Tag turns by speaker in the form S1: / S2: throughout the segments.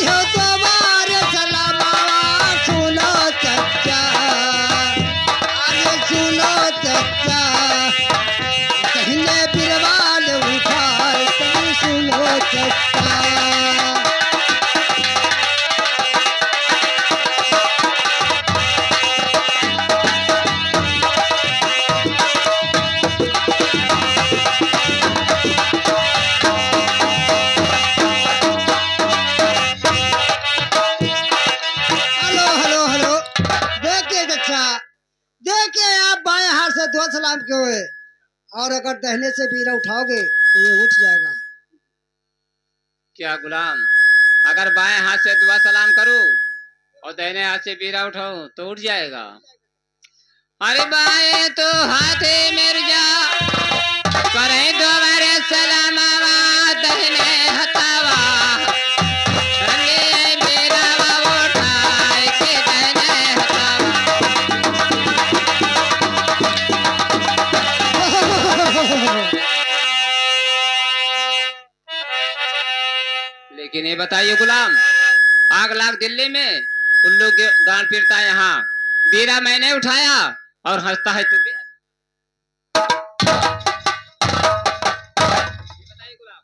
S1: हो तुम्हारे सलामावा सुनो चचा, अरे सुनो चचा, कहने बिरवाल उठाए तुम सुनो चचा। हेलो हेलो हेलो, देखिए चचा, देखिए आप बाएं हाथ से दो सलाम के हुए और अगर दाहिने से बीरा उठाओगे तो ये उठ जाएगा।
S2: क्या गुलाम, अगर बाएं हाथ से दुआ सलाम करूं और दाहिने हाथ से बीरा उठाऊं तो उठ जाएगा? अरे बाएं तो हाथे मिर्जा करे दोबारे सलामावा, दाहिने हथावा अरे मेरा बाबू उठाए के दाहिने हथावा। लेकिन ये बताइए गुलाम, आग लाग दिल्ली में उल्लू के गांड पीटता है, यहाँ बीरा मैंने उठाया और हंसता है तू भी। बताइए गुलाम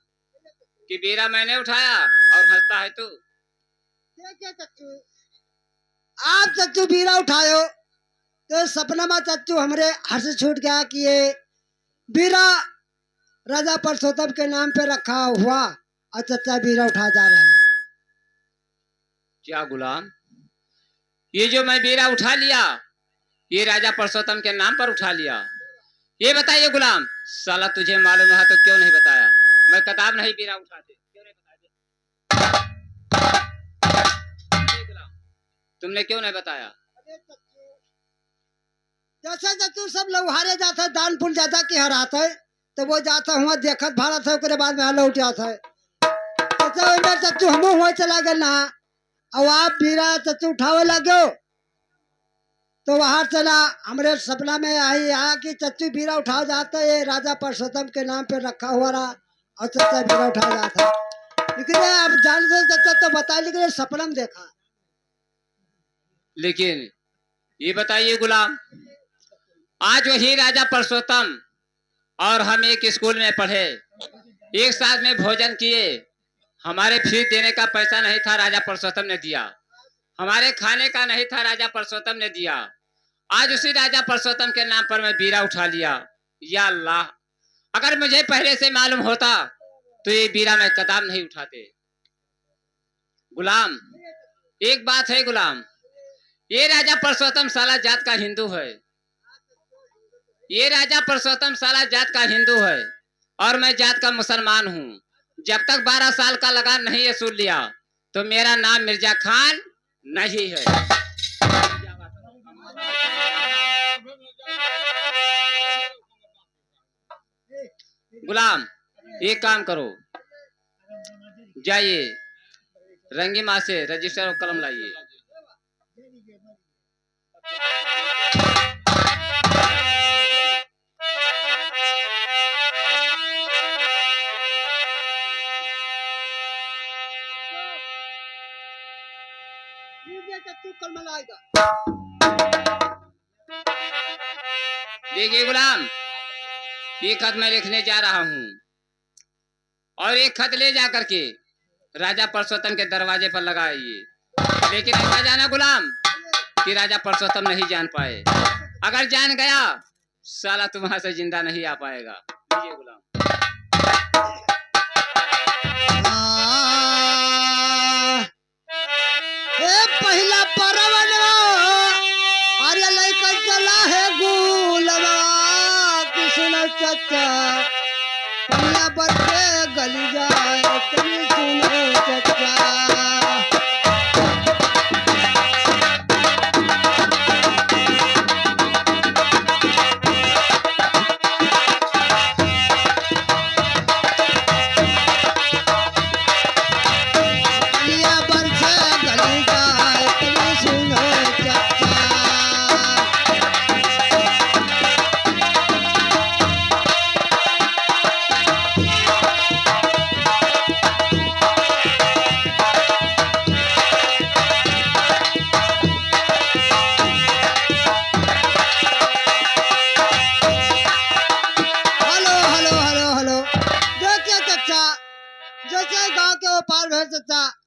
S2: कि बीरा मैंने उठाया और हंसता है तू।
S1: देखिए चच्चू, आप चच्चू बीरा उठायो तो सपना में चच्चू हमरे हाथ से छूट गया कि ये बीरा राजा परसोत्तम के नाम पे रखा हुआ और चच्चा बीरा उठा जा रहे हैं।
S2: क्या गुलाम, ये जो मैं बीरा उठा लिया ये राजा परसोत्तम के नाम पर उठा लिया? ये बताइए गुलाम, साला तुझे मालूम है तो क्यों नहीं बताया? मैं कताब नहीं बीरा उठाते, क्यों नहीं बताते? नहीं गुलाम, तुमने क्यों नहीं बताया?
S1: अरे चच्चू, जैसे चच्चू सब लौहारे जाते हैं दान पुण्य ज्यादा की हराते है तो वो जाता हुआ देखत भारत है उसके बाद में लौट जाता है। चच्चा मेरे चच्चू हम हुआ चला गए ना, अब आप बीरा चच्चू उठावे लगे तो वहां चला हमारे सपना में आई यहाँ कि चच्चू बीरा उठा जाता है, ये राजा परसोत्तम के नाम पे रखा हुआ रहा और चच्चा बीरा उठा जाता है। लेकिन आप जानते चच्चा तो बताए, लेकिन सपना में देखा।
S2: लेकिन ये बताइए गुलाम, आज वही राजा परसोत्तम और हम एक स्कूल में पढ़े, एक साथ में भोजन किए, हमारे फीस देने का पैसा नहीं था राजा परसोत्तम ने दिया, हमारे खाने का नहीं था राजा परसोत्तम ने दिया। आज उसी राजा परसोत्तम के नाम पर मैं बीरा उठा लिया। या अल्लाह, अगर मुझे पहले से मालूम होता तो ये बीरा मैं कदम नहीं उठाते। गुलाम, एक बात है गुलाम, ये राजा परसोत्तम साला जात का हिंदू है, ये राजा परसोत्तम साला जात का हिंदू है और मैं जात का मुसलमान हूँ। जब तक 12 साल का लगान नहीं वसूल लिया तो मेरा नाम मिर्जा खान नहीं है। गुलाम, एक काम करो, जाइए रंगी माँ से रजिस्टर और कलम लाइए। देखिए गुलाम, ये खत मैं लिखने जा रहा हूँ और एक खत ले जा करके राजा परसोत्तम के दरवाजे पर लगाइए। लेकिन ऐसा जाना गुलाम कि राजा परसोत्तम नहीं जान पाए, अगर जान गया साला तुम्हारे से जिंदा नहीं आ पाएगा। लीजिए गुलाम।
S1: पहला परवनवा अरे लइकन चला है गुलवा कृष्ण चचा, पनिया बरके गली जाए तनी सुनो चचा।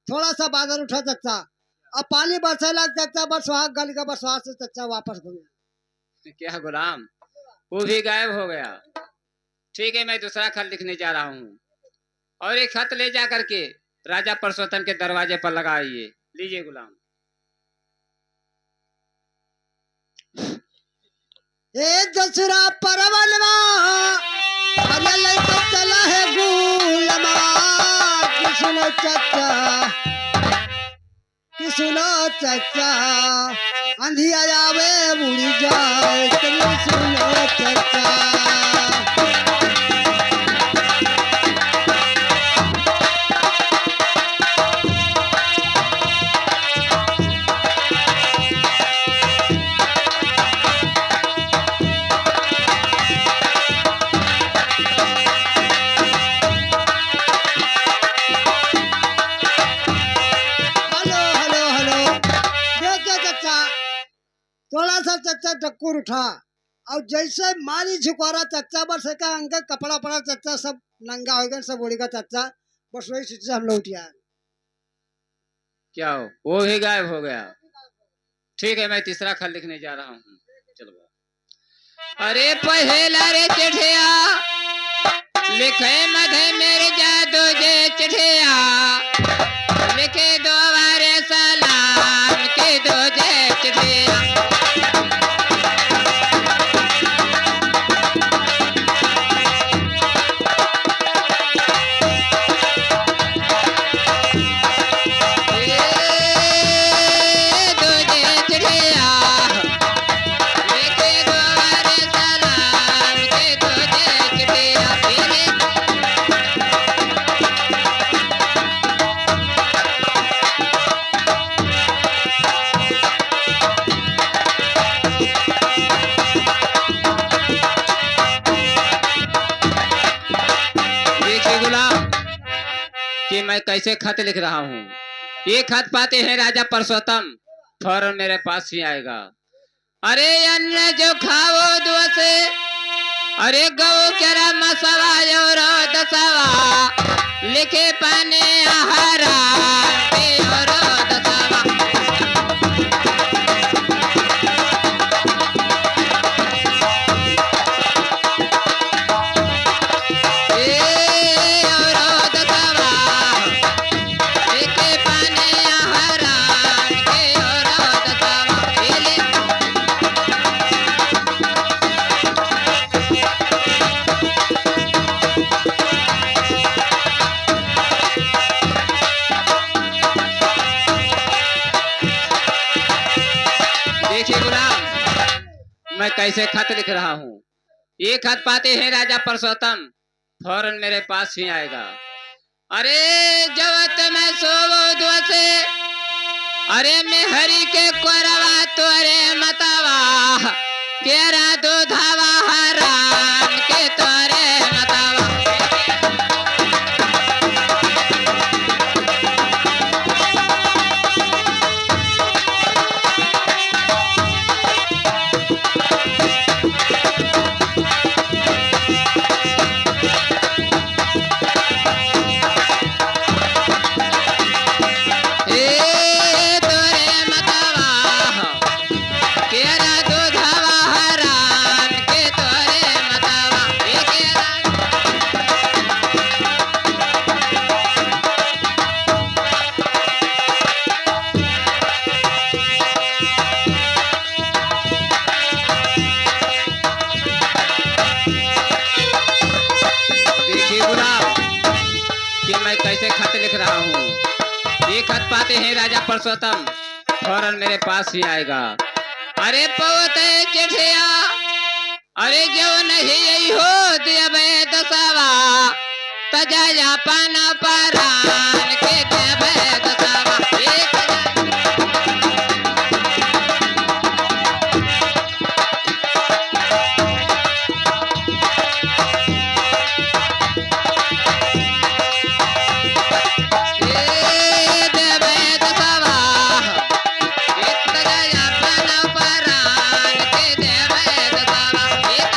S1: थोड़ा सा बादल उठा चचा, अब पानी बरसे लग चचा, बरसात गल का, बरसात से चचा वापस घूमे।
S2: क्या गुलाम, वो भी गायब हो गया। ठीक है, मैं दूसरा खत लिखने जा रहा हूँ, और एक खत ले जा करके राजा परसोत्तम के दरवाजे पर लगाइए। लीजिए गुलाम।
S1: ए दसरा परवलवा, अरे लइका चला है गुलमा, किसुनो चचा, किसुनो चचा, आंधी आवे उड़ी जाए, किसुनो चचा। हेलो हेलो हेलो, देखिए चचा, थोड़ा सा चचा टक्कर उठा, और जैसे मारी झुकारा चचा, बस का अंग कपड़ा पड़ा चचा, सब नंगा हो गया, सब उड़ेगा चचा, बस वही से हम लौट आए।
S2: क्या हो, वो भी गायब हो गया। ठीक है, मैं तीसरा खत लिखने जा रहा हूँ। चलो। अरे पहला रे चिठिया, लिखे मधे मेरे जादू जे चिठिया, लिखे दो बारे सलाम के दो जे चिठिया। दो जे चिठिया, लिखे दो बारे सलाम के दो जे चिठिया। देखिए गुलाम, कि मैं कैसे खत लिख रहा हूँ। ये खत पाते हैं राजा परसोत्तम, फौरन मेरे पास ही आएगा। अरे अन्न जो खाओ दो से, अरे गौ केरा मसवा और दसवा, लिखे पाने आहारा के और दसवा। देखिए गुलाम, मैं कैसे खत लिख रहा हूँ। ये खत पाते हैं राजा परसोत्तम, फौरन मेरे पास ही आएगा। अरे जवत मैं सोवो दुसे, अरे मैं हरि के कोरवा तोरे मतवा, केरा दूधावा हराम के तोरे मतवा। ए तोरे मतवा, केरा दूधावा हराम के तोरे मतवा। ए केरा देखिए गुलाम, कि मैं कैसे खत लिख रहा हूँ। ये खत पाते हैं राजा परसोत्तम, फौरन मेरे पास ही आएगा। अरे पवते चिठिया, अरे जो नहीं यही हो दिया बे दसवा, तजाया पाना परान के देवे दसवा। एक देवे दसवा, एक तजाया पाना परान के देवे दसवा। एक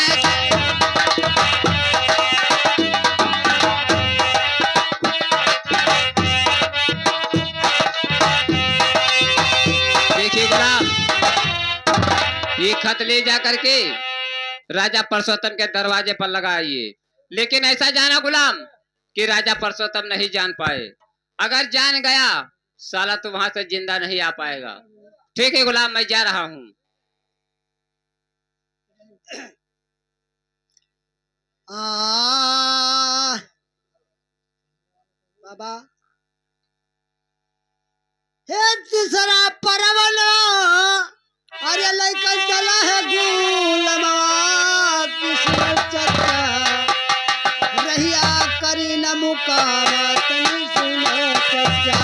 S2: खत ले जा करके राजा परसोत्तम के दरवाजे पर लगाइए। लेकिन ऐसा जाना गुलाम कि राजा परसोत्तम नहीं जान पाए। अगर जान गया साला तो वहां से जिंदा नहीं आ पाएगा। ठीक है गुलाम, मैं जा रहा हूँ।
S1: बाबा हे तीसरा परवल अरे लइका चला है गुलमवा कृष्ण चचा रहिया करी न मुकावा तनी सुनो चचा।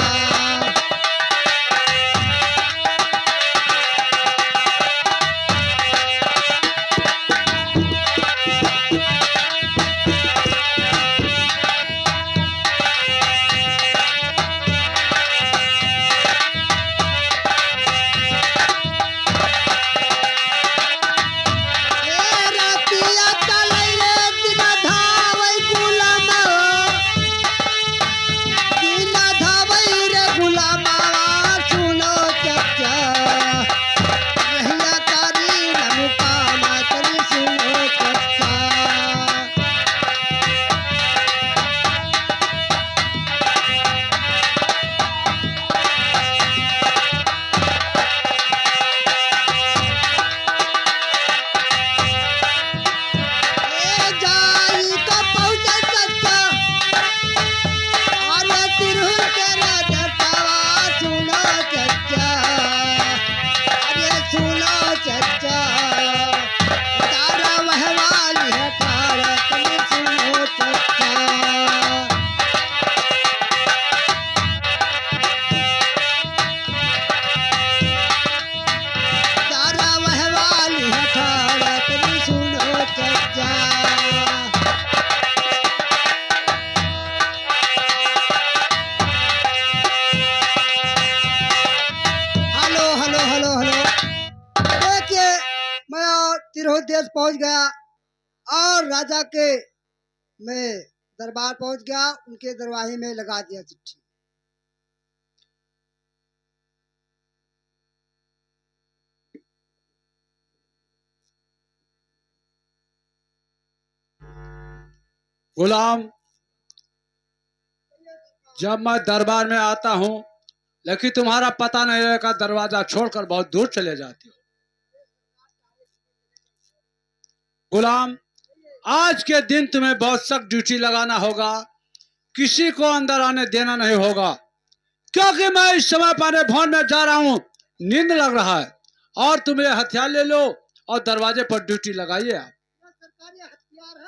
S1: तिरहुत देश पहुंच गया और राजा के मैं दरबार पहुंच गया, उनके दरवाजे में लगा दिया चिट्ठी।
S3: गुलाम, जब मैं दरबार में आता हूँ लेकिन तुम्हारा पता नहीं रहेगा, दरवाजा छोड़कर बहुत दूर चले जाते हो। गुलाम, आज के दिन तुम्हें बहुत सख्त ड्यूटी लगाना होगा, किसी को अंदर आने देना नहीं होगा, क्योंकि मैं इस समय पाने भवन में जा रहा हूँ, नींद लग रहा है। और तुम ये हथियार ले लो और दरवाजे पर ड्यूटी लगाइए। आप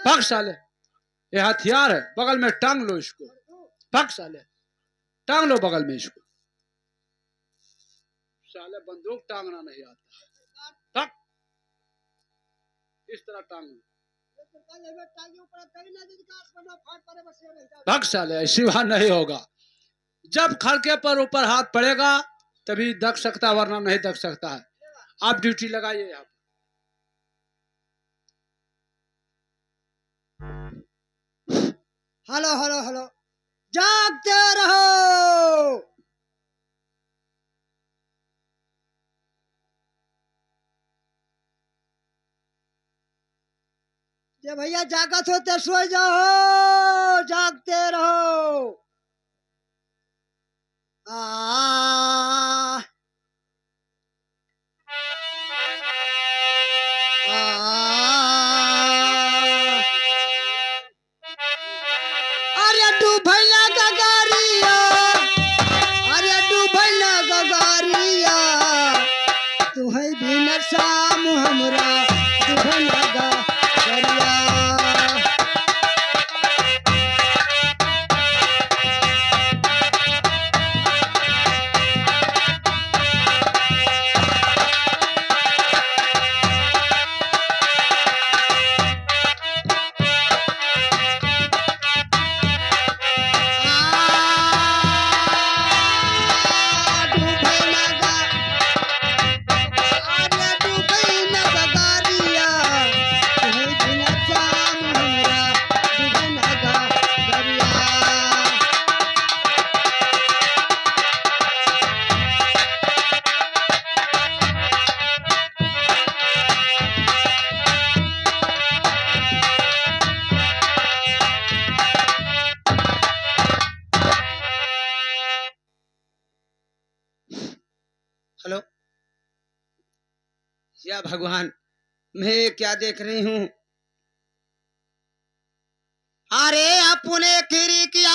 S3: पक साले, ये हथियार है, बगल में टांग लो इसको। पक साले, टांग लो बगल में इसको। साले बंदूक टांगना नहीं आता। पक, इस तरह टांग लो। पक साले, ऐसी बात नहीं होगा। जब खड़के पर ऊपर हाथ पड़ेगा तभी दक सकता, वरना नहीं दक सकता है। आप ड्यूटी लगाइए यहाँ।
S1: हेलो हेलो हेलो, जागते रहो। ये भैया जागत होते सो जाओ, जागते रहो। आ अरे डूबैला गगारिया, अरे डूबैला गगारिया, तुहै बिना शाम हमरा डूबैला गगारिया। हेलो, या भगवान, मैं क्या देख रही हूँ? अरे अपने खिड़किया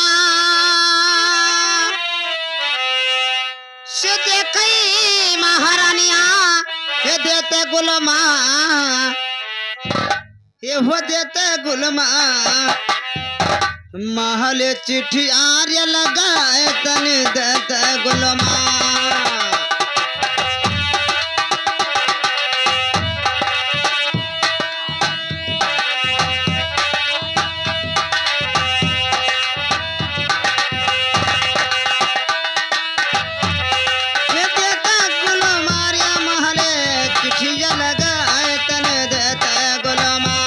S1: से देखई महारानिया, ये देते गुलमा, ये हो देते गुलमा, महल चिट्ठी आर्य लगाए तन देते गुलमा। ये देते गुलमा रे महल चिट्ठी लगाए तन देते गुलमा।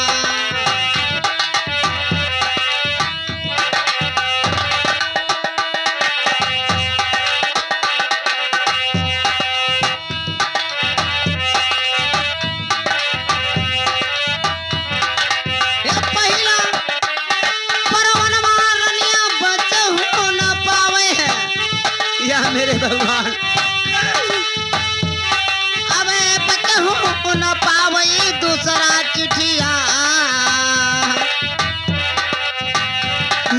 S1: ये पहिला परवनमा रनिया बचहु न पावे है, या मेरे भगवान, अबे बचहु न पावे दूसरा चिट्ठिया,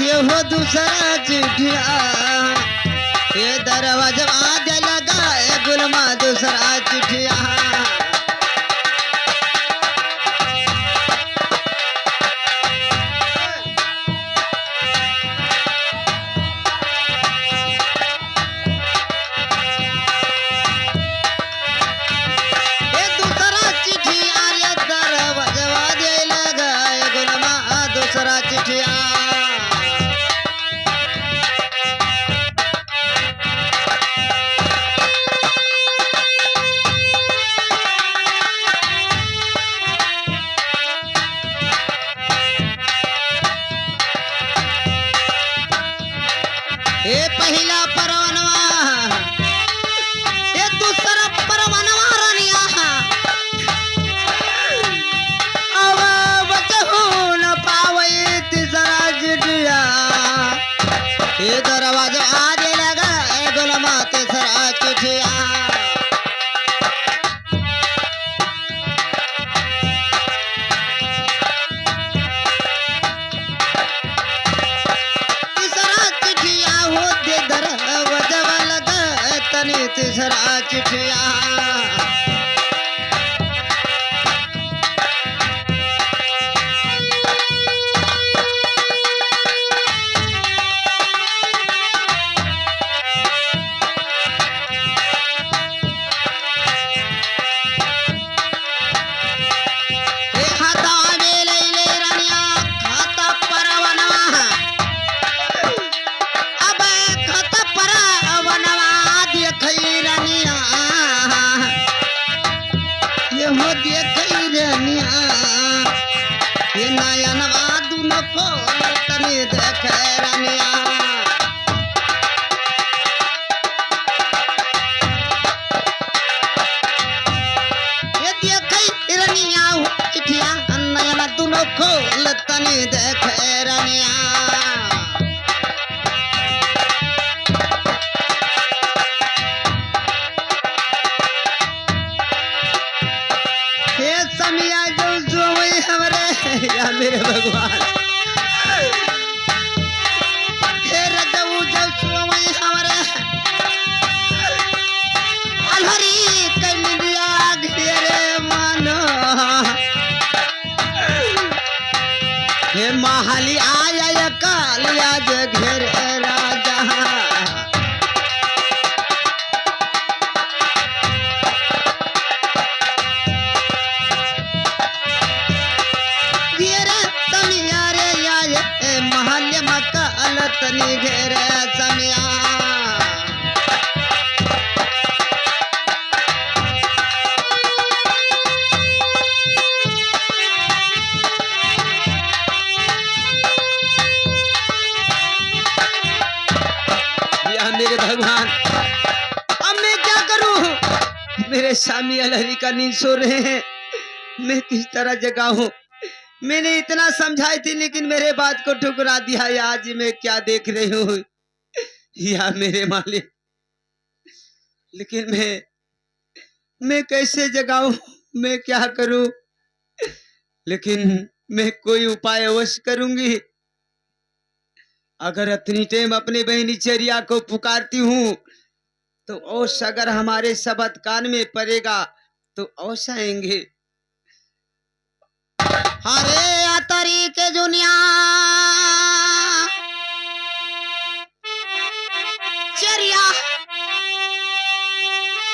S1: ये हो दूसरा चिट्ठिया, ये दरवाजा दे लगाए गुलमा दूसरा चिट्ठिया। ये दूसरा चिट्ठी आर्य दरवाजा दे लगाए गुलमा दूसरा चिट्ठिया। ये पहिला परवनवा, ये दूसरा परवनवा रनिया, अब बचहु न पावे तीसरा चिट्ठिया, ये दरवाजा आगे लगा गुलमा तीसरा चिट्ठिया। तीसरा चिट्ठिया हो दे दरवाजा लगा तनी तीसरा चिट्ठिया। ये खाता में ले ले रनिया खाता परवनवा, अब खाता परवनवा देखई रनिया, ये हो देखई रनिया, ये नयनवा दुनो को तनी देखे रनिया। ये देखई रनिया हो चिट्ठिया, नयन दुनो को तनी देखे रनिया। हे समिया जो वही हमरे, या मेरे भगवान, हे रजऊ जो वही हमरे, अलहरी कलिया घेरे मानो, हे महाली आया कालिया जे घेरे राजा। घेरे समिया रे या ये महल्य मकाल तनी घेरे समिया। या मेरे भगवान, अब मैं क्या करूं? मेरे स्वामी अलहरी का नींद सो रहे हैं, मैं किस तरह जगाऊं? मैंने इतना समझाई थी लेकिन मेरे बात को ठुकरा दिया। या आज मैं क्या देख रही हूँ या मेरे मालिक, लेकिन मैं
S4: मैं कैसे जगाऊं, मैं क्या करूं, लेकिन मैं कोई उपाय अवश्य करूंगी। अगर इतनी टाइम अपनी बहनी चरिया को पुकारती हूँ तो औस अगर हमारे शब्द कान में पड़ेगा तो औस आएंगे।
S5: हरे अतरी के जुनिया चरिया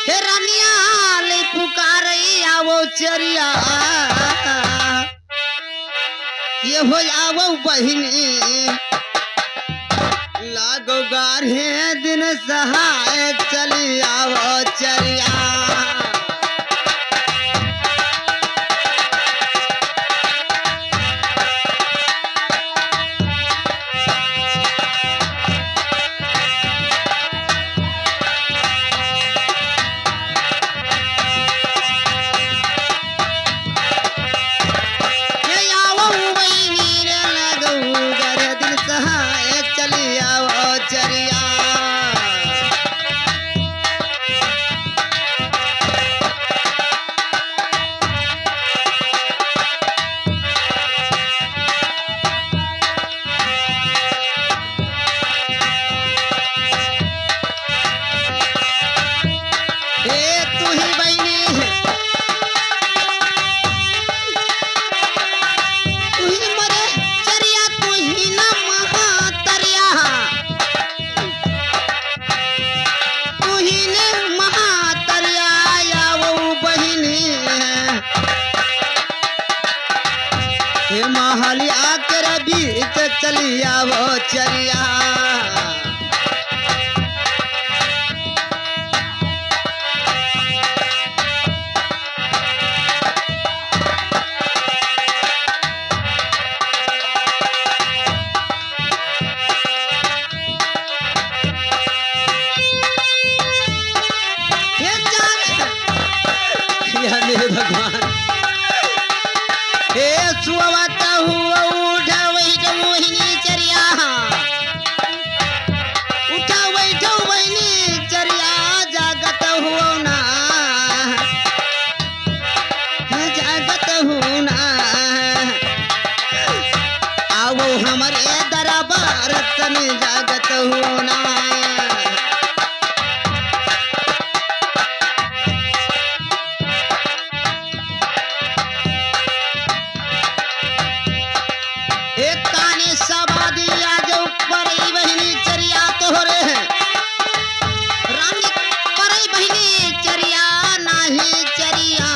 S5: हे रनिया ले पुकारई आवो चरिया ये हो आवो बहिनी
S4: लागो गाढ़े दिन सहाय चली आवो चरिया।
S5: ये आवो बहिनी रे लगो गर दिन सहाय चली आवो चरिया हे तू ही बहिनी तू ही मरे चरिया तू ही न महातरिया तू ही न महातरिया आवो बहिनी
S4: हे महलिया के बीच चली आवो चरिया।
S5: हे जान
S4: या मेरे भगवान,
S5: हे सुवत हुआ उठा बैठ मोहिनी चरिया उठा बैठ बहिनी चरिया जागत हुआ ना जागत हो ना आवो हमारे दरबार तने जागत हो ना एक काने सबादी आज ऊपर ही बहिनी चरिया तोहरे है रानी परई बहिनी चरिया नाही चरिया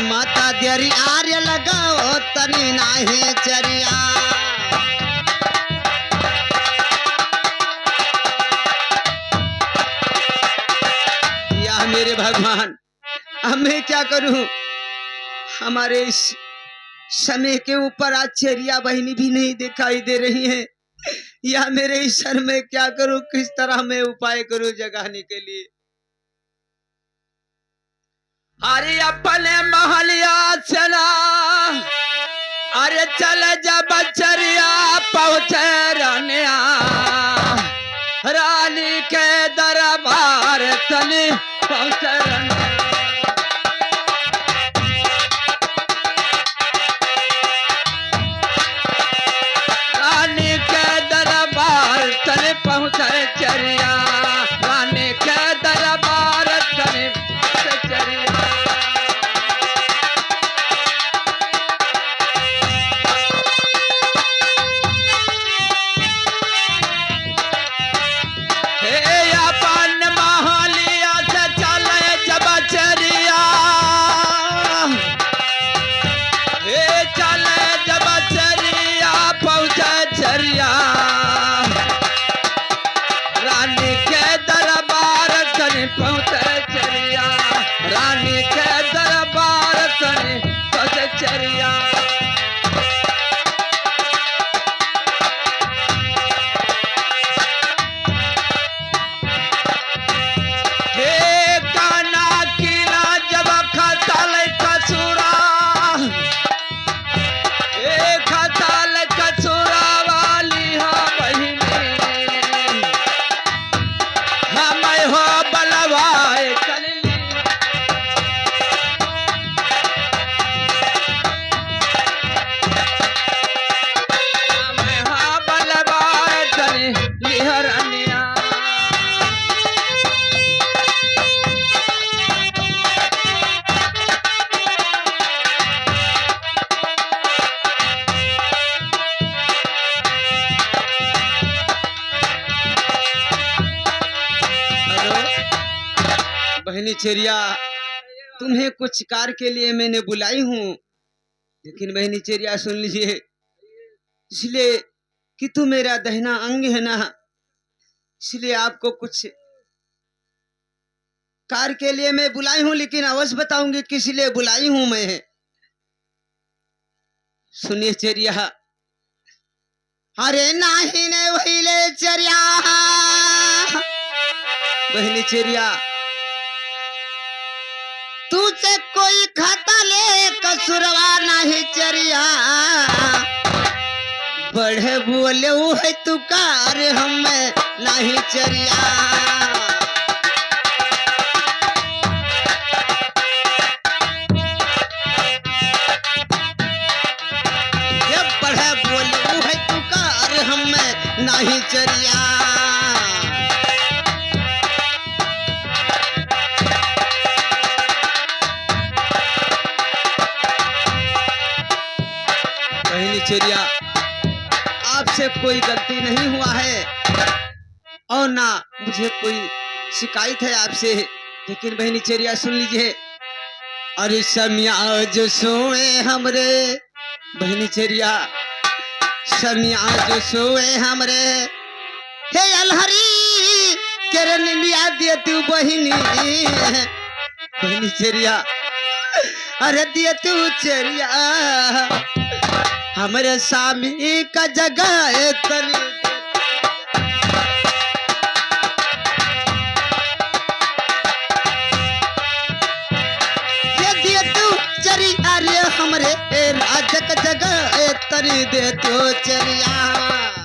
S4: माता देरी आर्य लगाओ तनी नाही चरिया। या मेरे भगवान, अब मैं क्या करूं, हमारे इस समय के ऊपर आश्चर्या बहिनी भी नहीं दिखाई दे रही है। या मेरे ईश्वर में क्या करूं, किस तरह मैं उपाय करूं जगाने के लिए। अरे अपने महलिया चला, अरे चल जब चरिया पहुंचे रनिया रानी के दरबार तनी पहुंचे रनिया। रानी के दरबार तनी पहुंचे चरिया, रानी के दरबार तनी पहुंचे चरिया। हे अपन महलिया से चले जब चरिया, हे चले जब चरिया पहुंचे चरिया, रानी के दरबार तनी पहुंचे चरिया, रानी के दरबार तनी पहुंचे चरिया। हे काना किला जब खतल कसूरा, हे खतल कसूरा वाली हो बहिनी, हम हो बलवाए बहनी चेरिया, तुम्हें कुछ कार्य के लिए मैंने बुलाई हूँ, लेकिन बहनी चेरिया सुन लीजिए, इसलिए कि तू मेरा दहिना अंग है ना, इसलिए आपको कुछ कार्य के लिए मैं बुलाई हूँ, लेकिन अवश्य बताऊंगी किस लिए बुलाई हूँ मैं। सुनिए चेरिया।
S5: अरे नाही ने वहिले चरिया,
S4: बहनी चेरिया,
S5: तुझे कोई खाता ले कसुरवा नहीं चरिया, बढ़े बोले वो है तू कार हम नहीं चरिया। जब बढ़े बोले वो है तू कार हम नहीं चरिया।
S4: बहनी चेरिया, आपसे कोई गलती नहीं हुआ है और ना मुझे कोई शिकायत है आपसे, लेकिन बहनी चेरिया सुन लीजिए। अरे समिया जो सोए हमरे, बहनी चेरिया, समिया जो सोए हमरे,
S5: हे अलहरी किरण लिया दिए तू बहिनी,
S4: बहनी चेरिया,
S5: अरे दिए तू चरिया,
S4: हमारे स्वामी का जगह तनी
S5: ये दिए तू चरिया रे हमरे राजक जगह तरी दे तू चरिया।